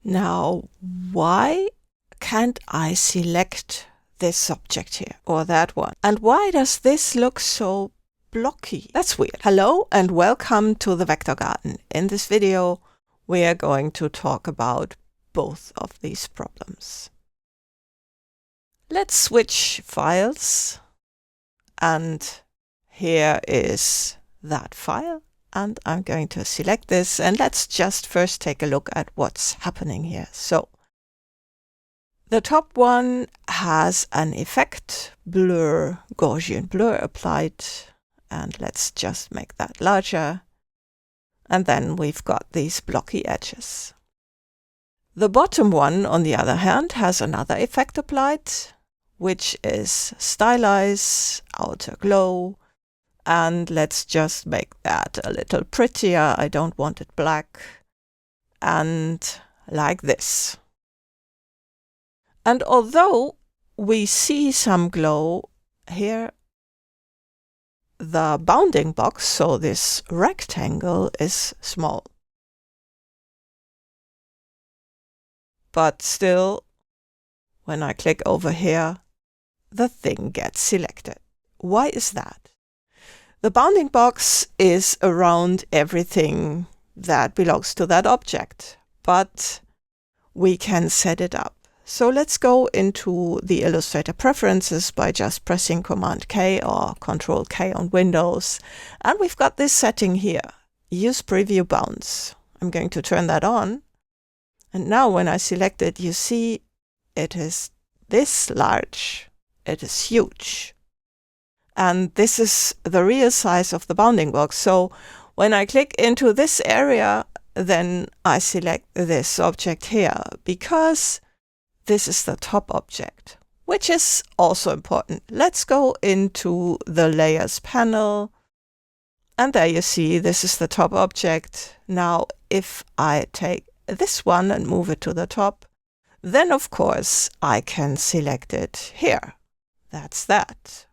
Now, why can't I select this object here or that one? And why does this look so blocky? That's weird. Hello and welcome to the Vector Garden. In this video, we are going to talk about both of these problems. Let's switch files, and here is that file. And I'm going to select this, and let's just first take a look at what's happening here. So the top one has an effect, blur, Gaussian blur applied, and let's just make that larger. And then we've got these blocky edges. The bottom one, on the other hand, has another effect applied, which is stylize, outer glow. And let's just make that a little prettier. I don't want it black. And like this. And although we see some glow here, the bounding box, so this rectangle, is small. But still, when I click over here, the thing gets selected. Why is that? The bounding box is around everything that belongs to that object, but we can set it up. So let's go into the Illustrator preferences by just pressing Command K or Control K on Windows. And we've got this setting here, Use Preview Bounds. I'm going to turn that on. And now when I select it, you see it is this large. It is huge. And this is the real size of the bounding box. So when I click into this area, then I select this object here because this is the top object, which is also important. Let's go into the Layers panel. And there you see this is the top object. Now, if I take this one and move it to the top, then of course I can select it here. That's that.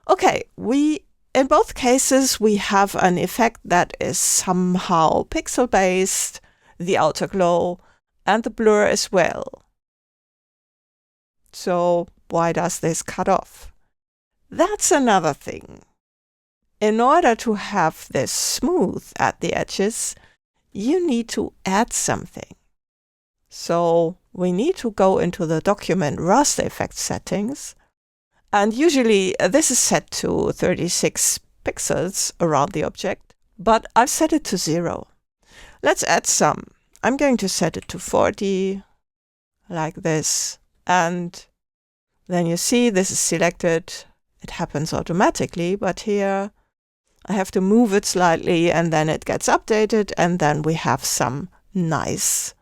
Okay, in both cases, we have an effect that is somehow pixel-based, the outer glow, and the blur as well. So why does this cut off? That's another thing. In order to have this smooth at the edges, you need to add something. So we need to go into the document raster effect settings. And usually this is set to 36 pixels around the object, but I've set it to 0. Let's add some. I'm going to set it to 40, like this. And then you see this is selected. It happens automatically, but here I have to move it slightly and then it gets updated. And then we have some nice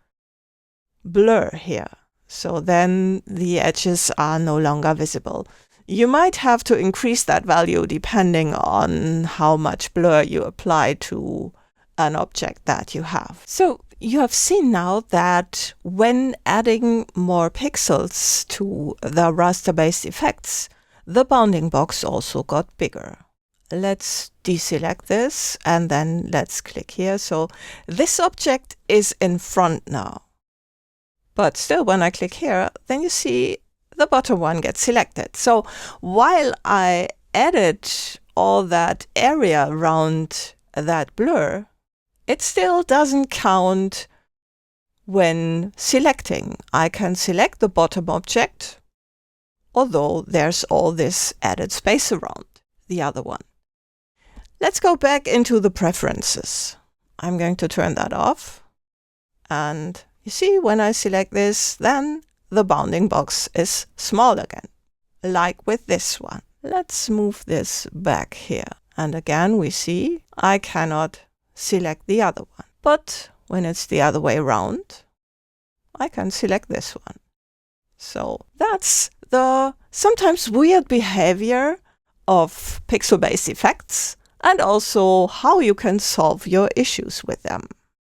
blur here. So then the edges are no longer visible. You might have to increase that value depending on how much blur you apply to an object that you have. So you have seen now that when adding more pixels to the raster-based effects, the bounding box also got bigger. Let's deselect this and then let's click here. So this object is in front now. But still, when I click here, then you see the bottom one gets selected. So while I added all that area around that blur, it still doesn't count when selecting. I can select the bottom object, although there's all this added space around the other one. Let's go back into the preferences. I'm going to turn that off. And you see, when I select this, then the bounding box is small again, like with this one. Let's move this back here. And again, we see I cannot select the other one. But when it's the other way around, I can select this one. So that's the sometimes weird behavior of pixel-based effects and also how you can solve your issues with them.